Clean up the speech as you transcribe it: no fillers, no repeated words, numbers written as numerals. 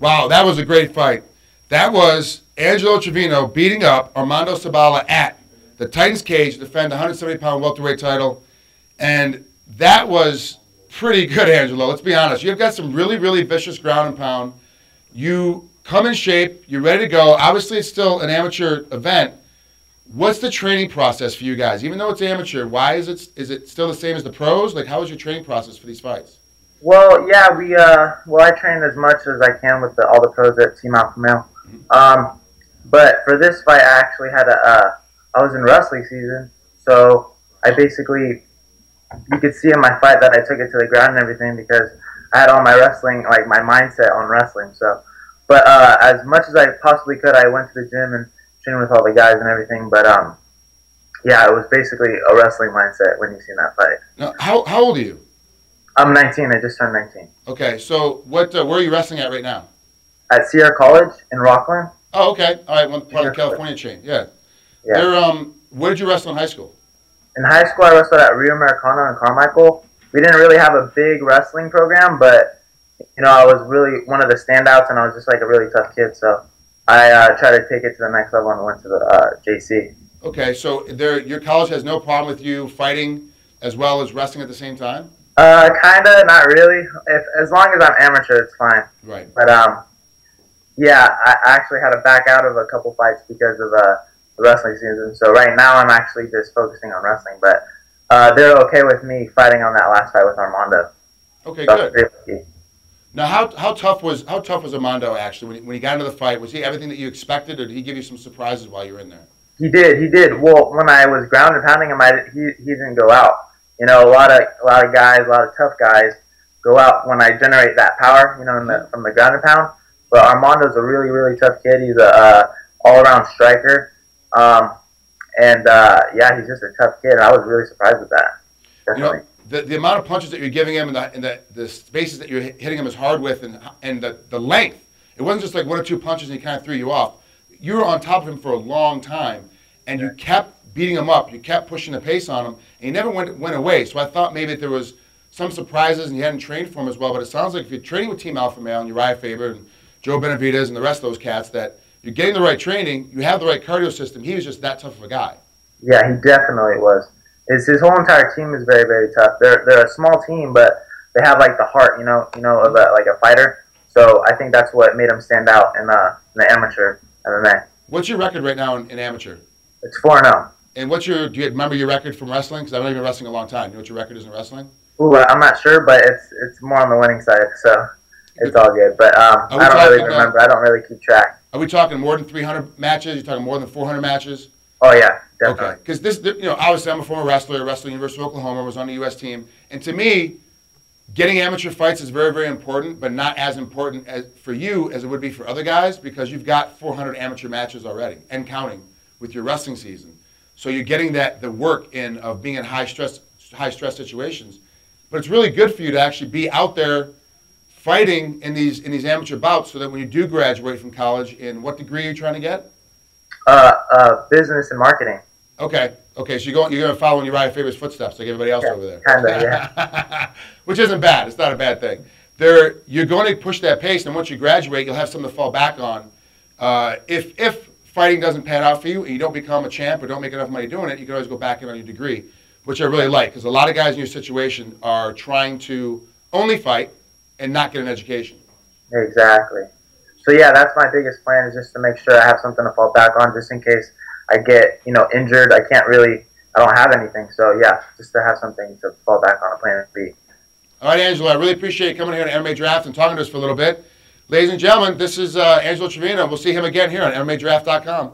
Wow, that was a great fight. That was Angelo Trevino beating up Armando Sabala at the Titans cage to defend the 170-pound welterweight title. And that was pretty good, Angelo. Let's be honest. You've got some really, really vicious ground and pound. You come in shape. You're ready to go. Obviously, it's still an amateur event. What's the training process for you guys? Even though it's amateur, why is it still the same as the pros? Like, how is your training process for these fights? Well, yeah, I train as much as I can with all the pros at Team Alpha Male. But for this fight, I actually had I was in wrestling season, so I basically, you could see in my fight that I took it to the ground and everything because I had all my wrestling, like my mindset on wrestling. So, but as much as I possibly could, I went to the gym and trained with all the guys and everything. But yeah, it was basically a wrestling mindset when you see that fight. Now, how old are you? I'm 19. I just turned 19. Okay, so where are you wrestling at right now? At Sierra College in Rockland. Oh, okay. All right, one part of the California chain. Yeah. Where did you wrestle in high school? In high school, I wrestled at Rio Americano in Carmichael. We didn't really have a big wrestling program, but you know, I was really one of the standouts, and I was just like a really tough kid. So I tried to take it to the next level and went to the JC. Okay, so your college has no problem with you fighting as well as wrestling at the same time? Kinda, not really. As long as I'm amateur, it's fine. Right. But yeah, I actually had to back out of a couple fights because of the wrestling season. So right now, I'm actually just focusing on wrestling. But they're okay with me fighting on that last fight with Armando. Okay, good. Now, how tough was Armando actually when he got into the fight? Was he everything that you expected, or did he give you some surprises while you were in there? He did. Well, when I was ground and pounding him, he didn't go out. You know, a lot of guys, a lot of tough guys go out when I generate that power, you know, from the ground and pound. But Armando's a really, really tough kid. He's a all-around striker. Yeah, he's just a tough kid. I was really surprised with that. Definitely. You know, the amount of punches that you're giving him and the spaces that you're hitting him as hard with and the length, it wasn't just like one or two punches and he kind of threw you off. You were on top of him for a long time, and you kept beating him up. You kept pushing the pace on him, and he never went away. So I thought maybe there was some surprises and you hadn't trained for him as well. But it sounds like if you're training with Team Alpha Male and Uriah Faber and Joe Benavidez and the rest of those cats, that you're getting the right training, you have the right cardio system. He was just that tough of a guy. Yeah, he definitely was. His whole entire team is very, very tough. They're a small team, but they have like the heart, you know, of like a fighter. So I think that's what made him stand out in the amateur MMA. What's your record right now in amateur? It's 4-0. And do you remember your record from wrestling? Because I've only been wrestling a long time. You know what your record is in wrestling? Ooh, I'm not sure, but it's more on the winning side, so it's all good. But I don't really remember. I don't really keep track. Are we talking more than 300 matches? You're talking more than 400 matches? Oh yeah, definitely. Okay, because this, you know, obviously I'm a former wrestler. I wrestled at the University of Oklahoma. Was on the U.S. team, and to me, getting amateur fights is very, very important, but not as important for you as it would be for other guys because you've got 400 amateur matches already and counting with your wrestling season. So you're getting the work in of being in high stress situations. But it's really good for you to actually be out there fighting in these amateur bouts so that when you do graduate from college, in what degree are you trying to get? Business and marketing. Okay, so you're going to follow in Uriah Faber's footsteps like everybody else over there. Kind of, yeah. Which isn't bad. It's not a bad thing. You're going to push that pace, and once you graduate, you'll have something to fall back on. If fighting doesn't pan out for you and you don't become a champ or don't make enough money doing it, you can always go back in on your degree. which I really like, because a lot of guys in your situation are trying to only fight and not get an education. Exactly. So yeah, that's my biggest plan, is just to make sure I have something to fall back on, just in case I get, injured. I don't have anything. So yeah, just to have something to fall back on, a plan B. All right, Angelo, I really appreciate you coming here to MMA Draft and talking to us for a little bit. Ladies and gentlemen, this is Angelo Trevino. We'll see him again here on MMADraft.com.